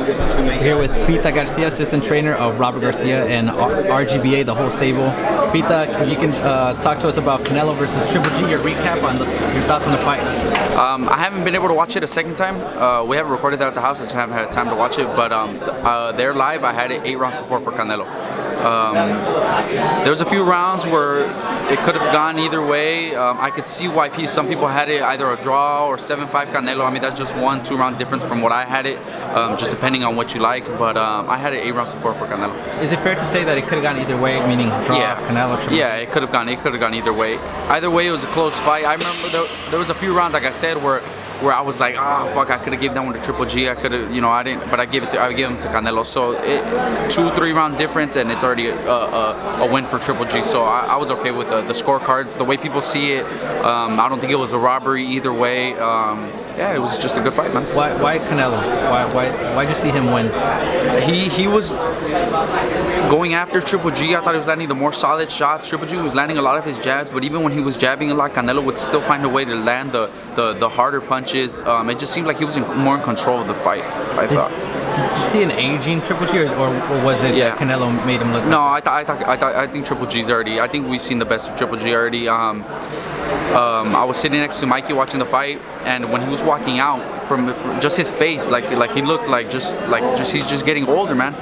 Here with Pita Garcia, assistant trainer of Robert Garcia and RGBA, the whole stable. Pita, if you can talk to us about Canelo versus Triple G, your recap on your thoughts on the fight. I haven't been able to watch it a second time. We haven't recorded that at the house. I just haven't had time to watch it. But there live, I had it 8 rounds to 4 for Canelo. There was a few rounds where it could have gone either way. I could see why some people had it either a draw or 7-5 Canelo. I mean, that's just 1-2 round difference from what I had it, just depending on what you like. But I had it 8 rounds to 4 for Canelo. Is it fair to say that it could have gone either way, meaning draw, Canelo, Triple G? Yeah, it could have gone either way. Either way, it was a close fight. I remember there was a few rounds, like I said, where I was like, fuck, I could have given that one to Triple G. I could have, I didn't, but I gave him to Canelo. So 2-3 round difference, and it's already a win for Triple G. So I was okay with the scorecards, the way people see it. I don't think it was a robbery either way. Yeah, it was just a good fight, man. Why Canelo? Why'd you see him win? He was going after Triple G. I thought he was landing the more solid shots. Triple G was landing a lot of his jabs, but even when he was jabbing a lot, Canelo would still find a way to land the harder punches. It just seemed like he was more in control of the fight, I thought. Did you see an aging Triple G, or was it that Canelo made him look? No, I think Triple G's already. I think we've seen the best of Triple G already. I was sitting next to Mikey watching the fight, and when he was walking out, from just his face, like he looked like he's just getting older, man.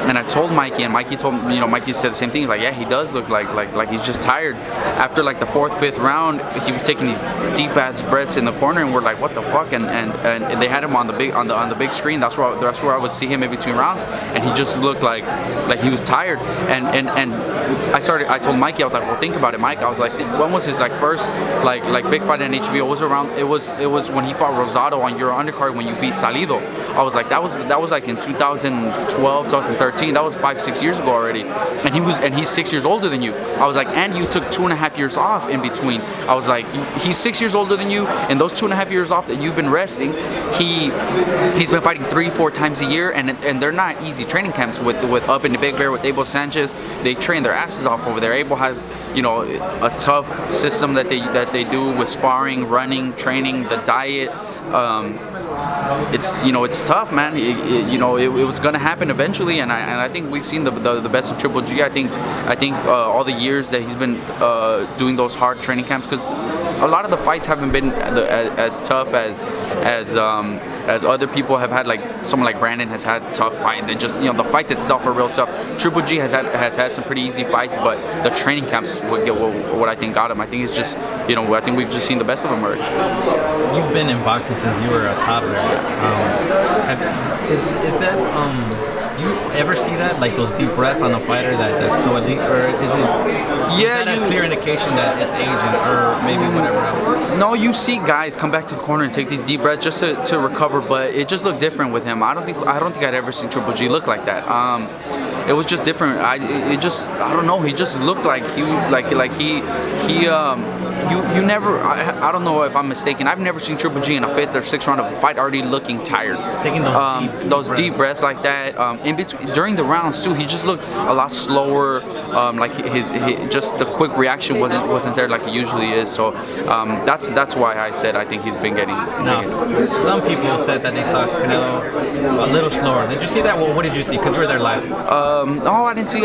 And I told Mikey, and Mikey told me, Mikey said the same thing. He's like, yeah, he does look like he's just tired. After like the 4th, 5th round, he was taking these deep ass breaths in the corner, and we're like, what the fuck? And they had him on the big screen. That's where I would see him in between rounds, and he just looked like he was tired. And I told Mikey, I was like, well, think about it, Mike. I was like, when was his first big fight in HBO? It was when he fought Rosado on your undercard when you beat Salido. I was like, that was like in 2012, 2013. That was 5-6 years ago already. And he's 6 years older than you. I was like, and you took 2.5 years off in between. I was like, he's 6 years older than you, and those 2.5 years off that you've been resting, he's been fighting 3-4 times a year, and they're not easy training camps with up in the Big Bear with Abel Sanchez. They train their asses off over there. Abel has a tough system that they do with sparring, running, training, the diet. It's tough, man. It was gonna happen eventually, and I think we've seen the best of Triple G. I think all the years that he's been doing those hard training camps, because a lot of the fights haven't been as tough as other people have had. Like someone like Brandon has had tough fight. They just the fights itself are real tough. Triple G has had some pretty easy fights, but the training camps what I think got him. I think it's just I think we've just seen the best of him already. You've been in boxing since you were a toddler. Is that do you ever see that, like those deep breaths on a fighter that's so elite, or is that a clear indication that it's aging or maybe whatever else? No, you see guys come back to the corner and take these deep breaths just to recover, but it just looked different with him. I don't think I'd ever seen Triple G look like that. It was just different. I don't know. He just looked like he You never, I don't know if I'm mistaken, I've never seen Triple G in a 5th or 6th round of a fight already looking tired. Taking those deep breaths like that. In between, during the rounds too, he just looked a lot slower. Like his just the quick reaction wasn't there like it usually is. So that's why I said I think he's been getting. Now, some people said that they saw Canelo a little slower. Did you see that? Well, what did you see? Because we were there live. No, I didn't see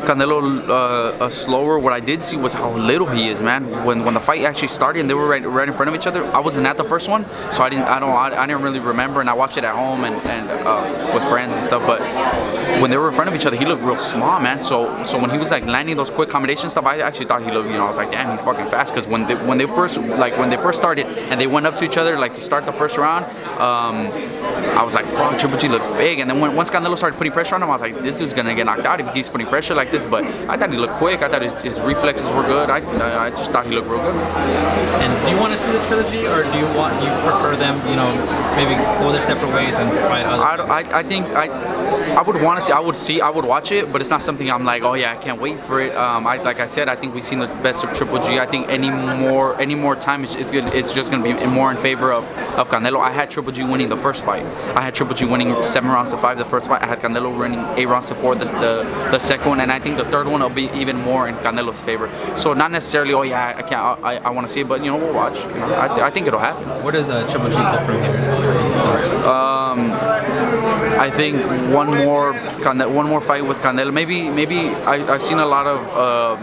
Canelo slower. What I did see was how little he is, man. When the fight actually started and they were right in front of each other, I wasn't at the first one, so I didn't really remember, and I watched it at home and with friends and stuff. But when they were in front of each other, he looked real small, man. So when he was like landing those quick combination stuff, I actually thought he looked, I was like, damn, he's fucking fast. Because when they first started and they went up to each other like to start the first round, I was like, fuck, Triple G looks big. And then once Canelo started putting pressure on him, I was like, this dude's gonna get knocked out if he keeps putting pressure like this. But I thought he looked quick. I thought his reflexes were good. I just thought he looked real good. And do you want to see the trilogy, or do you prefer them, maybe go their separate ways and fight other? I think I would want to see. I would watch it, but it's not something I'm like, oh yeah, I can't wait for it. Like I said, I think we've seen the best of Triple G. I think any more time it's just gonna be more in favor of Canelo. I had Triple G winning the first fight. I had Triple G winning 7 rounds to 5 the first fight. I had Canelo winning 8 rounds to 4 the second one, and I think the third one will be even more in Canelo's favor. So not necessarily, oh yeah, I can't. I want to see it, but we'll watch. I think it'll happen. Where does Triple G go from here? I think one more fight with Canelo. Maybe I've seen a lot of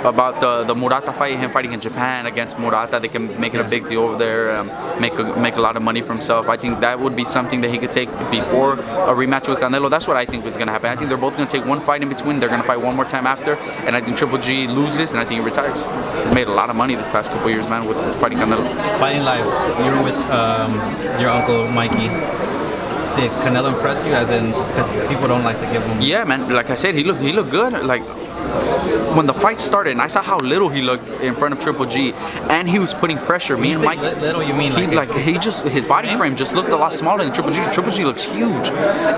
about the Murata fight, him fighting in Japan against Murata. They can make it a big deal over there, make a lot of money for himself. I think that would be something that he could take before a rematch with Canelo. That's what I think is going to happen. I think they're both going to take one fight in between. They're going to fight one more time after, and I think Triple G loses, and I think he retires. He's made a lot of money this past couple years, man, with fighting Canelo. Fighting live, you were with your uncle Mikey. Did Canelo impress you? As in, because people don't like to give him. Yeah, man. Like I said, he looked good. Like, when the fight started, and I saw how little he looked in front of Triple G, and he was putting pressure. Me and Mike. Little, you mean his body frame just looked a lot smaller than Triple G. Triple G looks huge,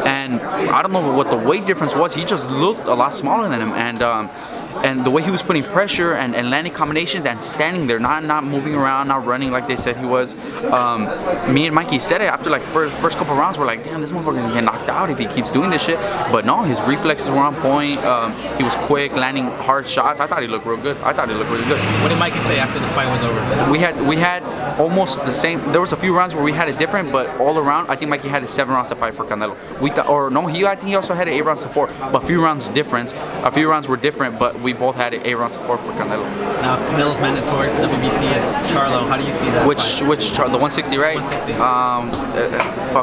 and I don't know what the weight difference was. He just looked a lot smaller than him, and the way he was putting pressure and landing combinations and standing there, not moving around, not running like they said he was. Me and Mikey said it after like first couple rounds. We're like, damn, this motherfucker's gonna get knocked out if he keeps doing this shit. But no, his reflexes were on point. He was quick, landing hard shots. I thought he looked real good. Really good. What did Mikey say after the fight was over? We had almost the same. There was a few rounds where we had it different, but all around, I think Mikey had 7 rounds to fight for Canelo. I think he also had 8 rounds to 4, but a few rounds were different, but we both had 8 rounds of 4 for Canelo. Now Canelo's mandatory for WBC is Charlo. How do you see that? Which the 160, right? 160.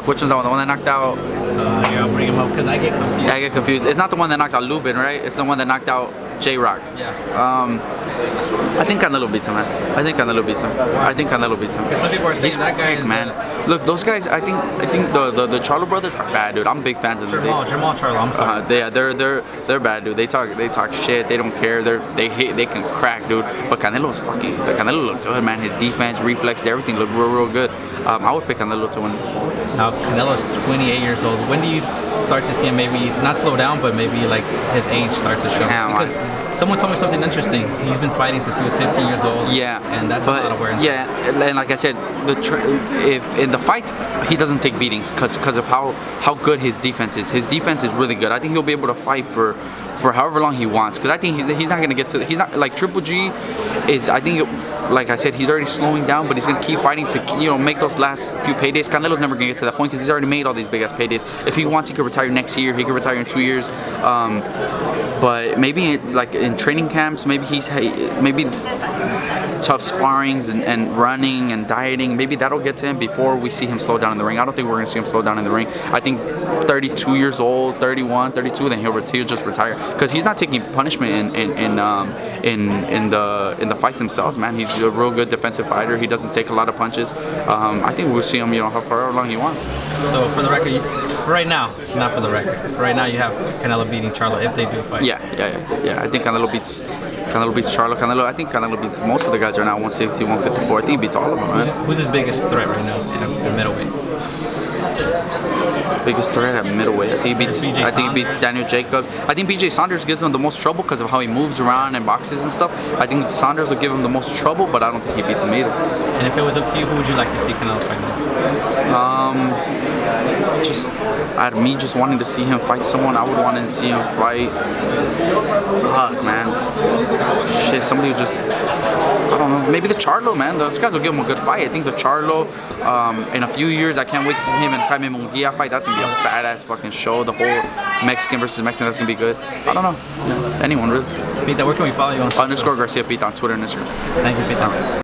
Which one's that one? The one that knocked out? Yeah, I'll bring him up because I get confused. Yeah, I get confused. It's not the one that knocked out Lubin, right? It's the one that knocked out J-Rock. Yeah. I think Canelo beats him, man. I think Canelo beats him. Because some people are saying he's that guy quick, man. Look, those guys. I think the Charlo brothers are bad, dude. I'm big fans of them. Jamal Charlo. I'm sorry. They're bad, dude. They talk shit. They don't care. They can crack, dude. But Canelo looked good, man. His defense, reflex, everything looked real good. I would pick Canelo to win. Now Canelo's 28 years old. When do you start to see him maybe not slow down, but maybe like his age start to show? Because someone told me something interesting. He's been fighting since he was 15 years old. Yeah, and that's a lot of wear and tear. Yeah, and like I said, if in the fights he doesn't take beatings because of how good his defense is. His defense is really good. I think he'll be able to fight for however long he wants. Because I think he's not gonna get to. He's not like Triple G is. I think. Like I said, he's already slowing down, but he's gonna keep fighting to make those last few paydays. Canelo's never gonna get to that point because he's already made all these big ass paydays. If he wants, he could retire next year. He could retire in 2 years. But maybe like in training camps, maybe tough sparrings and running and dieting, maybe that'll get to him before we see him slow down in the ring. I don't think we're going to see him slow down in the ring. I think 32 years old, 31, 32, then he'll just retire because he's not taking punishment in the fights themselves, man. He's a real good defensive fighter. He doesn't take a lot of punches. I think we'll see him, however long he wants. So for the record, right now, not for the record, right now you have Canelo beating Charlo if they do fight. Yeah. I think Canelo beats Charlo. I think Canelo beats most of the guys right now, 160, 154. I think he beats all of them, right? Who's his biggest threat right now in middleweight? Biggest threat at middleweight. I think he beats Daniel Jacobs. I think BJ Saunders gives him the most trouble because of how he moves around and boxes and stuff. I think Saunders will give him the most trouble, but I don't think he beats him either. And if it was up to you, who would you like to see Canelo fight next? Just wanting to see him fight someone, I would want to see him fight. Fuck, man. Shit, somebody who I don't know. Maybe the Charlo, man. Those guys will give him a good fight. I think the Charlo, in a few years, I can't wait to see him and Jaime Munguia fight. That's going to be a badass fucking show. The whole Mexican versus Mexican, that's going to be good. I don't know. Anyone, really. Pita, where can we follow you on? _Garcia Pita on Twitter and Instagram. Thank you, Pita.